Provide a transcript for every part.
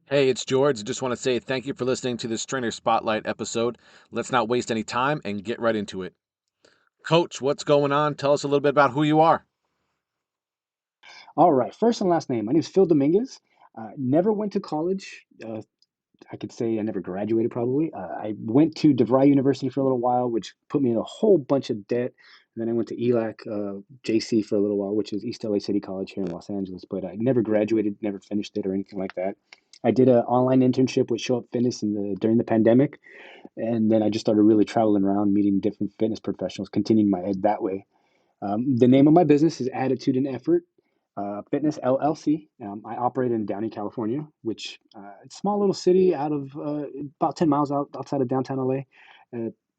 Hey, it's George. I just want to say thank you for listening to this Trainer Spotlight episode. Let's not waste any time and get right into it. Coach, what's going on? Tell us a little bit about who you are. All right, first and last name. My name is Phil Dominguez. Never went to college. I could say I never graduated probably. I went to DeVry University for a little while, which put me in a whole bunch of debt. And then I went to ELAC JC for a little while, which is East LA City College here in Los Angeles. But I never graduated, never finished it or anything like that. I did an online internship with Show Up Fitness during the pandemic, and then I just started really traveling around, meeting different fitness professionals, continuing my ed that way. The name of my business is Attitude and Effort Fitness LLC. I operate in Downey, California, which it's a small little city out of about 10 miles outside of downtown LA.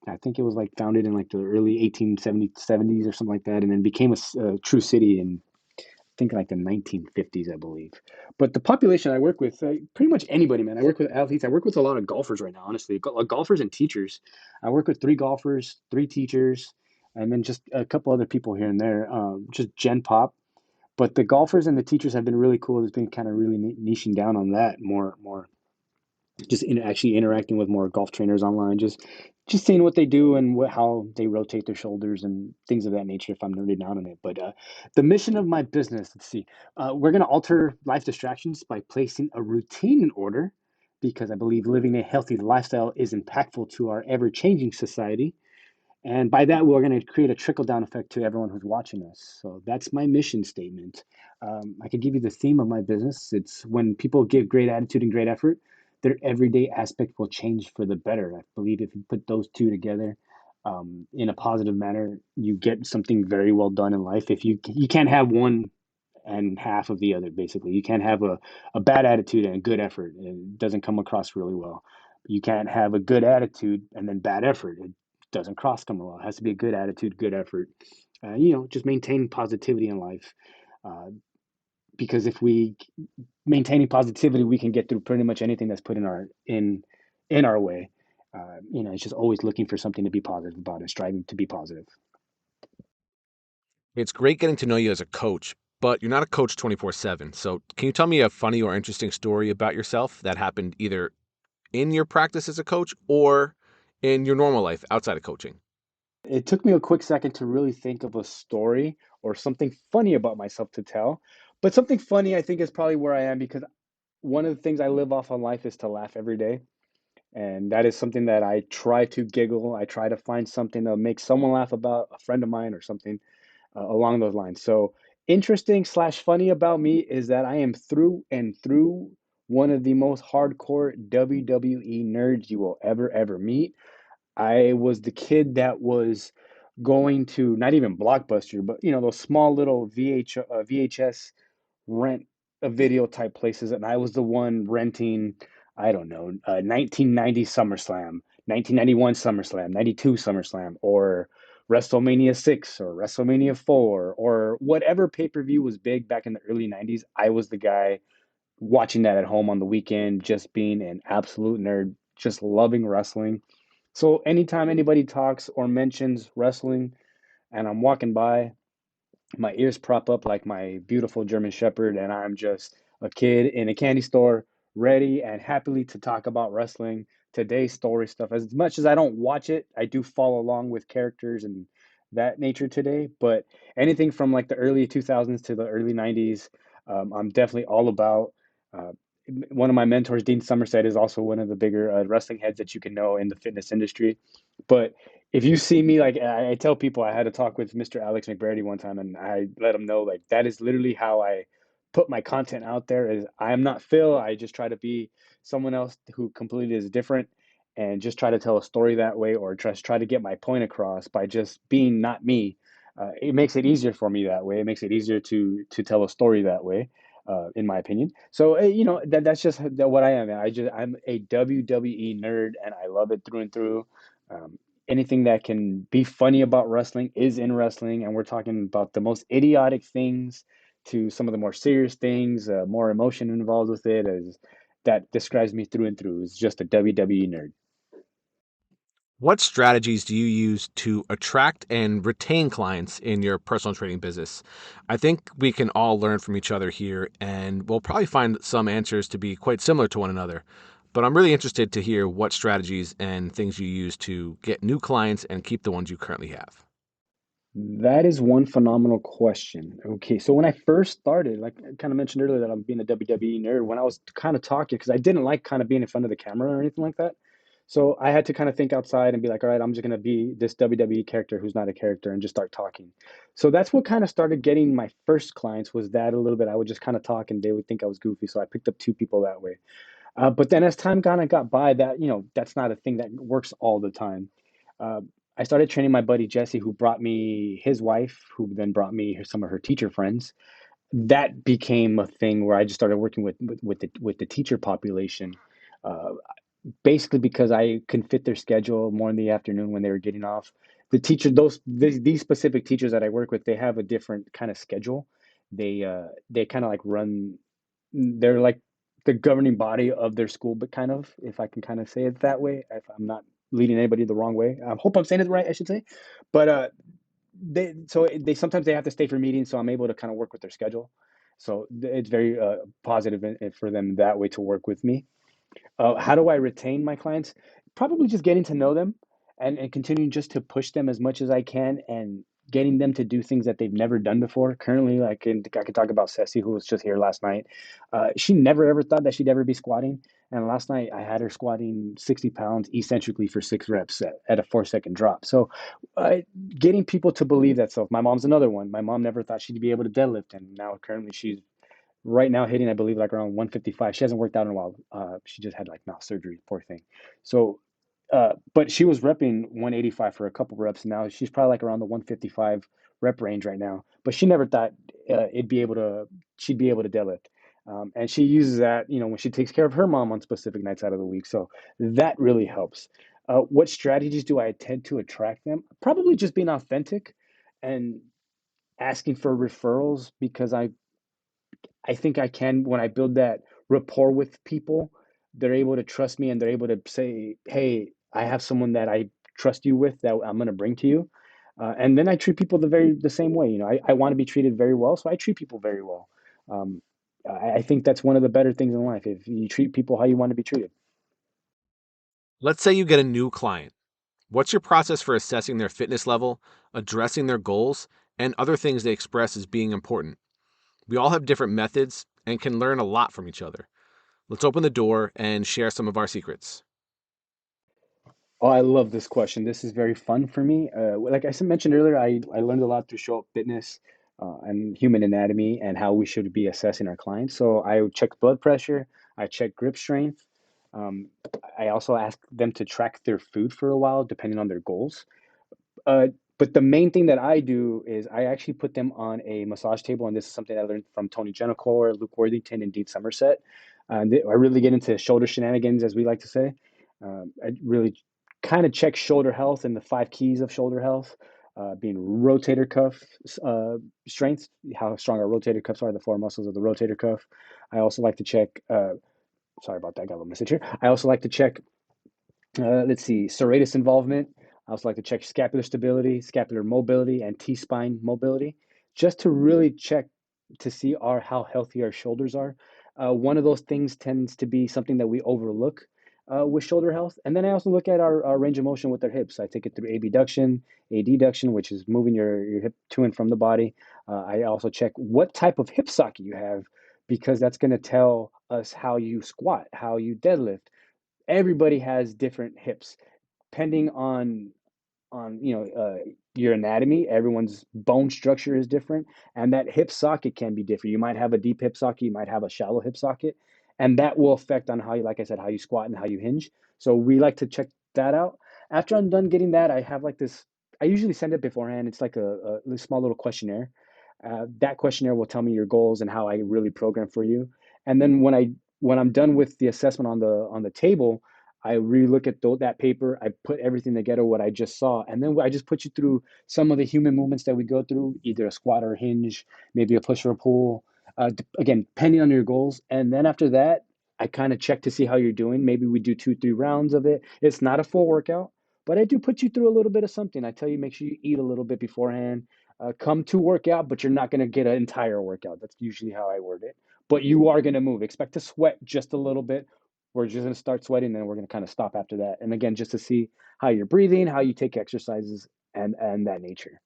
I think it was like founded in like the early 1870s or something like that, and then became a true city in I think like the 1950s, I believe. But the population I work with, pretty much anybody, man. I work with athletes. I work with a lot of golfers right now, honestly. Golfers and teachers. I work with three golfers, three teachers, and then just a couple other people here and there. Just Gen Pop. But the golfers and the teachers have been really cool. It's been kind of really niching down on that more, just actually interacting with more golf trainers online, just seeing what they do and how they rotate their shoulders and things of that nature. If I'm nerding out on it, but the mission of my business, let's see, we're gonna alter life distractions by placing a routine in order, because I believe living a healthy lifestyle is impactful to our ever-changing society. And by that, we're going to create a trickle down effect to everyone who's watching us. So that's my mission statement. I could give you the theme of my business. It's when people give great attitude and great effort, their everyday aspect will change for the better. I believe if you put those two together in a positive manner, you get something very well done in life. If you can't have one and half of the other, basically, you can't have a bad attitude and a good effort. It doesn't come across really well. You can't have a good attitude and then bad effort. It doesn't cross come well. It has to be a good attitude, good effort. Just maintain positivity in life. Uh, because if we maintaining positivity, we can get through pretty much anything that's put in our way. It's just always looking for something to be positive about and striving to be positive. It's great getting to know you as a coach, but you're not a coach 24/7. So, can you tell me a funny or interesting story about yourself that happened either in your practice as a coach or in your normal life outside of coaching? It took me a quick second to really think of a story or something funny about myself to tell. But something funny, I think, is probably where I am, because one of the things I live off on life is to laugh every day. And that is something that I try to giggle. I try to find something to make someone laugh about, a friend of mine or something along those lines. So, interesting slash funny about me is that I am through and through one of the most hardcore WWE nerds you will ever meet. I was the kid that was going to not even Blockbuster, but those small little VHS rent a video type places, and I was the one renting, I don't know, 1990 SummerSlam, 1991 SummerSlam, 92 SummerSlam, or WrestleMania 6 or WrestleMania 4, or whatever pay-per-view was big back in the early 90s. I was the guy watching that at home on the weekend, just being an absolute nerd, just loving wrestling. So anytime anybody talks or mentions wrestling and I'm walking by, my ears prop up like my beautiful German Shepherd, and I'm just a kid in a candy store, ready and happily to talk about wrestling, today's story stuff. As much as I don't watch it, I do follow along with characters and that nature today. But anything from like the early 2000s to the early 90s, I'm definitely all about. Uh, One of my mentors, Dean Somerset, is also one of the bigger wrestling heads that you can know in the fitness industry. But if you see me, like I tell people, I had a talk with Mr. Alex McBrady one time, and I let him know like that is literally how I put my content out there. Is I am not Phil. I just try to be someone else who completely is different, and just try to tell a story that way, or just try to get my point across by just being not me. It makes it easier for me that way. It makes it easier to tell a story that way. In my opinion, so that's just what I am. I'm a WWE nerd, and I love it through and through. Um, Anything that can be funny about wrestling is in wrestling, and we're talking about the most idiotic things to some of the more serious things, more emotion involved with it. As that describes me through and through. Is just a WWE nerd. What strategies do you use to attract and retain clients in your personal training business? I think we can all learn from each other here, and we'll probably find some answers to be quite similar to one another. But I'm really interested to hear what strategies and things you use to get new clients and keep the ones you currently have. That is one phenomenal question. Okay, so when I first started, like I kind of mentioned earlier that I'm being a WWE nerd, when I was kind of talking, because I didn't like kind of being in front of the camera or anything like that. So I had to kind of think outside and be like, all right, I'm just gonna be this WWE character who's not a character and just start talking. So that's what kind of started getting my first clients was that a little bit. I would just kind of talk and they would think I was goofy. So I picked up two people that way. But then as time kind of got by, that that's not a thing that works all the time. Uh, I started training my buddy Jesse, who brought me his wife, who then brought me some of her teacher friends. That became a thing where I just started working with the teacher population, uh, basically because I can fit their schedule more in the afternoon when they were getting off. The teacher, these specific teachers that I work with, they have a different kind of schedule. They kind of like run they're like the governing body of their school, but kind of, if I can kind of say it that way, if I'm not leading anybody the wrong way. I hope I'm saying it right, I should say. But they sometimes they have to stay for meetings, so I'm able to kind of work with their schedule. So it's very positive for them that way to work with me. How do I retain my clients? Probably just getting to know them and continuing just to push them as much as I can and getting them to do things that they've never done before. Currently, I can talk about Ceci, who was just here last night. She never ever thought that she'd ever be squatting. And last night I had her squatting 60 pounds eccentrically for 6 reps at a 4 second drop. So uh, getting people to believe that self. My mom's another one. My mom never thought she'd be able to deadlift. And now currently she's right now hitting, I believe, like around 155. She hasn't worked out in a while. She just had like mouth surgery, poor thing. So, but she was repping 185 for a couple reps. Now she's probably like around the 155 rep range right now. But she never thought she'd be able to deadlift. And she uses that, when she takes care of her mom on specific nights out of the week. So that really helps. What strategies do I tend to attract them? Probably just being authentic and asking for referrals because I think I can when I build that rapport with people, they're able to trust me and they're able to say, "Hey, I have someone that I trust you with that I'm going to bring to you." And then I treat people the same way. I want to be treated very well, so I treat people very well. Um, I think that's one of the better things in life. If you treat people how you want to be treated. Let's say you get a new client. What's your process for assessing their fitness level, addressing their goals, and other things they express as being important? We all have different methods and can learn a lot from each other. Let's open the door and share some of our secrets. Oh, I love this question. This is very fun for me. Like mentioned earlier, I learned a lot through Show Up Fitness and human anatomy and how we should be assessing our clients. So I check blood pressure, I check grip strength. Um, I also ask them to track their food for a while, depending on their goals. Uh, but the main thing that I do is I actually put them on a massage table, and this is something I learned from Tony Genocor, Luke Worthington, and Dean Somerset. I really get into shoulder shenanigans, as we like to say. I really kind of check shoulder health and the 5 keys of shoulder health, being rotator cuff uh, strength, how strong our rotator cuffs are, the four muscles of the rotator cuff. I also like to check. Sorry about that, I got a little message here. I also like to check let's see, serratus involvement. I also like to check scapular stability, scapular mobility, and T-spine mobility, just to really check to see how healthy our shoulders are. One of those things tends to be something that we overlook with shoulder health. And then I also look at our range of motion with our hips. I take it through abduction, adduction, which is moving your hip to and from the body. I also check what type of hip socket you have because that's going to tell us how you squat, how you deadlift. Everybody has different hips depending on your anatomy. Everyone's bone structure is different, and that hip socket can be different. You might have a deep hip socket, you might have a shallow hip socket, and that will affect on how you, like I said, how you squat and how you hinge. So we like to check that out. After I'm done getting that, I have like this. I usually send it beforehand. It's like a small little questionnaire. That questionnaire will tell me your goals and how I really program for you. And then when I'm done with the assessment on the table, I relook at that paper. I put everything together, what I just saw, and then I just put you through some of the human movements that we go through, either a squat or a hinge, maybe a push or a pull. Again, depending on your goals. And then after that, I kind of check to see how you're doing. Maybe we do 2, 3 rounds of it. It's not a full workout, But I do put you through a little bit of something. I tell you, make sure you eat a little bit beforehand. Come to work out, but you're not going to get an entire workout. That's usually how I word it. But you are going to move. Expect to sweat just a little bit. We're just going to start sweating, then we're going to kind of stop after that. And again, just to see how you're breathing, how you take exercises, and that nature.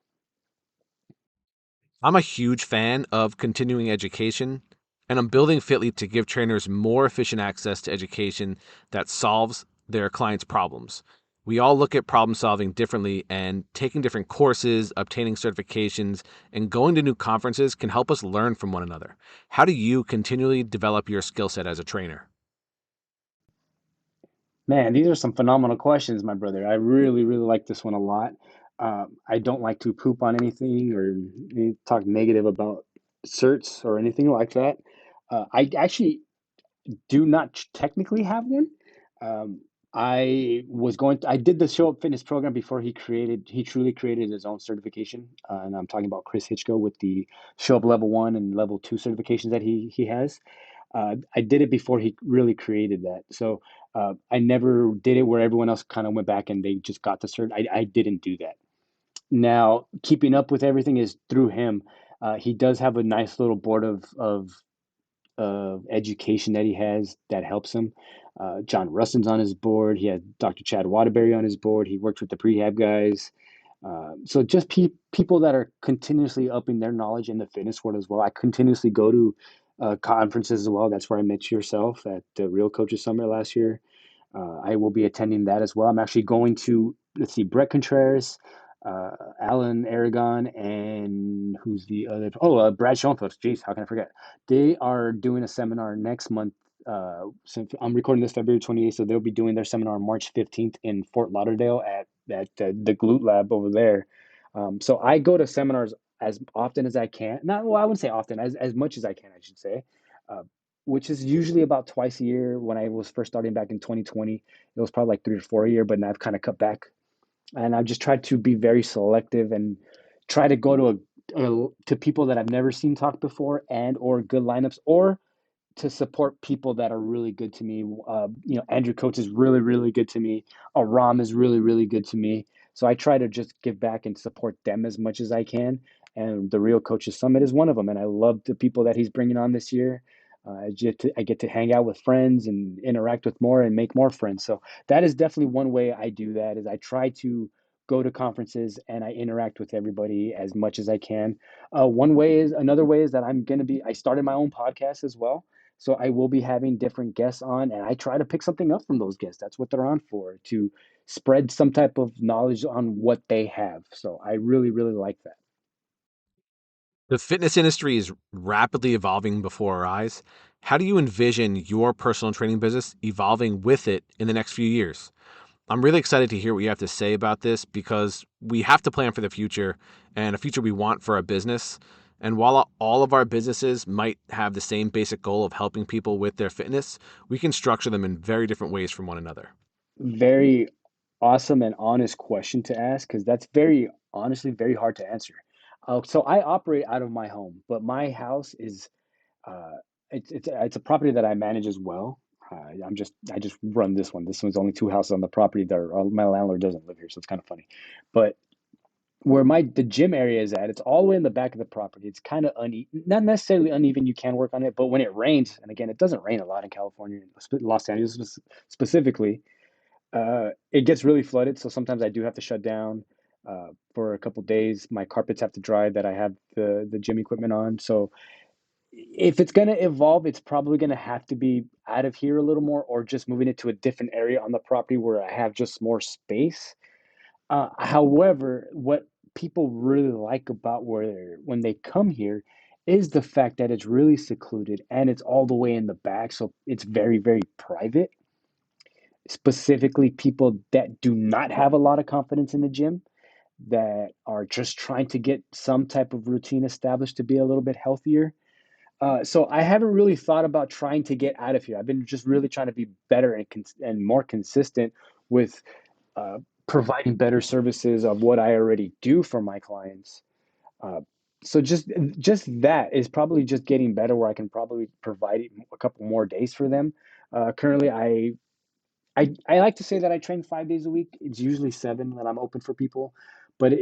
I'm a huge fan of continuing education, and I'm building Fitly to give trainers more efficient access to education that solves their clients' problems. We all look at problem solving differently, and taking different courses, obtaining certifications, and going to new conferences can help us learn from one another. How do you continually develop your skill set as a trainer? Man, these are some phenomenal questions, my brother. I really, really like this one a lot. I don't like to poop on anything or talk negative about certs or anything like that. I actually do not technically have one. Um, I did the Show Up Fitness program before he truly created his own certification. And I'm talking about Chris Hitchko with the Show Up Level 1 and Level 2 certifications that he has. I did it before he really created that. So I never did it where everyone else kind of went back and they just got the cert. I didn't do that. Now, keeping up with everything is through him. He does have a nice little board of education that he has that helps him. John Rustin's on his board. He had Dr. Chad Waterbury on his board. He works with the prehab guys. So just people that are continuously upping their knowledge in the fitness world as well. I continuously go to conferences as well. That's where I met yourself at the Real Coaches Summit last year. I will be attending that as well. I'm actually going to, let's see, Brett Contreras, Alan Aragon, and who's the other? Oh, Brad Schoenfeld. Jeez, how can I forget? They are doing a seminar next month. So I'm recording this February 28th, so they'll be doing their seminar March 15th in Fort Lauderdale at the Glute Lab over there. So I go to seminars as often as I can. Not, well, I wouldn't say often, as much as I can, I should say. Uh, which is usually about twice a year. When I was first starting back in 2020, it was probably like 3 or 4 a year, but now I've kind of cut back. And I've just tried to be very selective and try to go to people that I've never seen talk before and or good lineups or to support people that are really good to me. Andrew Coates is really, really good to me. Aram is really, really good to me. So I try to just give back and support them as much as I can. And the Real Coaches Summit is one of them. And I love the people that he's bringing on this year. I get to hang out with friends and interact with more and make more friends. So that is definitely one way I do that is I try to go to conferences and I interact with everybody as much as I can. Another way is that I started my own podcast as well. So I will be having different guests on, and I try to pick something up from those guests. That's what they're on for, to spread some type of knowledge on what they have. So I really, really like that. The fitness industry is rapidly evolving before our eyes. How do you envision your personal training business evolving with it in the next few years? I'm really excited to hear what you have to say about this because we have to plan for the future and a future we want for our business. And while all of our businesses might have the same basic goal of helping people with their fitness, we can structure them in very different ways from one another. Very awesome and honest question to ask because that's very honestly very hard to answer. So I operate out of my home, but my house is uh, it's a property that I manage as well. I just run this one. This one's only two houses on the property. My landlord doesn't live here, so it's kind of funny. But where my the gym area is at, it's all the way in the back of the property. It's kind of uneven, not necessarily uneven. You can work on it, but when it rains, and again, it doesn't rain a lot in California, Los Angeles specifically, it gets really flooded. So sometimes I do have to shut down for a couple days. My carpets have to dry that I have the gym equipment on. So if it's gonna evolve, it's probably gonna have to be out of here a little more, or just moving it to a different area on the property where I have just more space. However, what people really like about when they come here is the fact that it's really secluded and it's all the way in the back, so it's very, very private. Specifically, people that do not have a lot of confidence in the gym, that are just trying to get some type of routine established to be a little bit healthier. So I haven't really thought about trying to get out of here. I've been just really trying to be better and more consistent with uh, providing better services of what I already do for my clients. Uh, so just that is probably just getting better, where I can probably provide a couple more days for them. Currently, I like to say that I train 5 days a week. It's usually seven that I'm open for people, but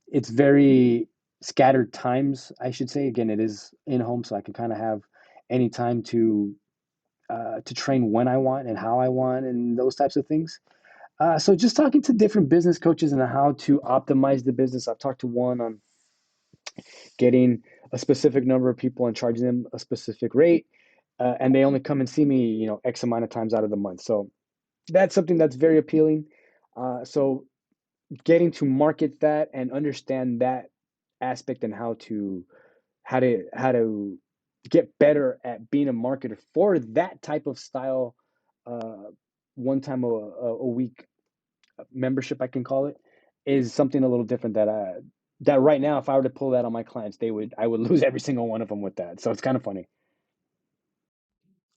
it's very scattered times, I should say. Again, it is in home, so I can kind of have any time to train when I want and how I want and those types of things. So just talking to different business coaches and how to optimize the business. I've talked to one on getting a specific number of people and charging them a specific rate, and they only come and see me, X amount of times out of the month. So that's something that's very appealing. So getting to market that and understand that aspect and how to get better at being a marketer for that type of style, uh, one time a week membership, I can call it, is something a little different that right now, if I were to pull that on my clients, I would lose every single one of them with that. So it's kind of funny.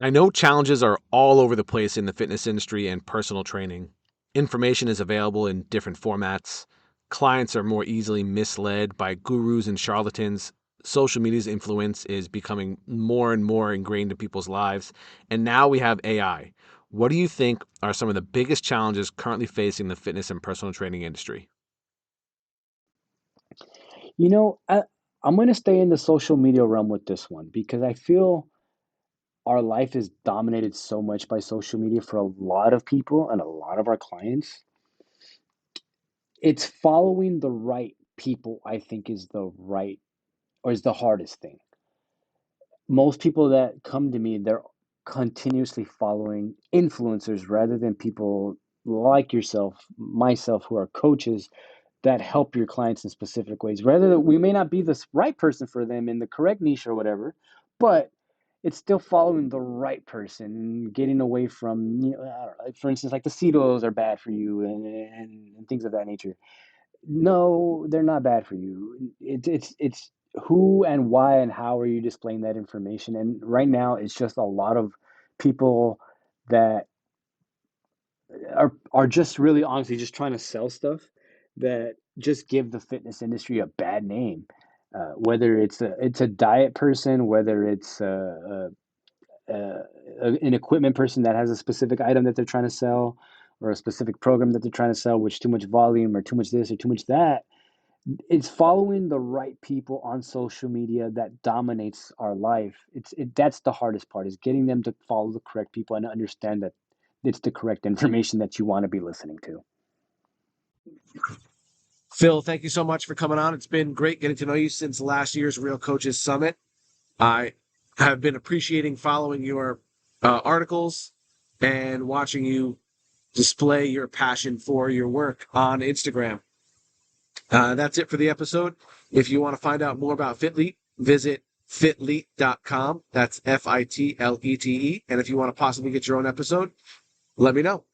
I know challenges are all over the place in the fitness industry and personal training. Information is available in different formats. Clients are more easily misled by gurus and charlatans. Social media's influence is becoming more and more ingrained in people's lives. And now we have AI. What do you think are some of the biggest challenges currently facing the fitness and personal training industry? You know, I, I'm going to stay in the social media realm with this one because I feel our life is dominated so much by social media for a lot of people and a lot of our clients. It's following the right people, I think, is the hardest thing. Most people that come to me, they're continuously following influencers rather than people like yourself, myself, who are coaches that help your clients in specific ways. Rather, we may not be the right person for them in the correct niche or whatever, but it's still following the right person and getting away from, I don't know, like, for instance, like the seed oils are bad for you and things of that nature. No, they're not bad for you. It's who and why and how are you displaying that information? And right now, it's just a lot of people that are just really honestly just trying to sell stuff that just give the fitness industry a bad name. Whether it's a diet person, whether it's an equipment person that has a specific item that they're trying to sell, or a specific program that they're trying to sell, which too much volume or too much this or too much that. It's following the right people on social media that dominates our life. That's the hardest part, is getting them to follow the correct people and understand that it's the correct information that you want to be listening to. Phil, thank you so much for coming on. It's been great getting to know you since last year's Real Coaches Summit. I have been appreciating following your articles and watching you display your passion for your work on Instagram. That's it for the episode. If you want to find out more about FITLETE, visit fitlete.com. That's FITLETE. And if you want to possibly get your own episode, let me know.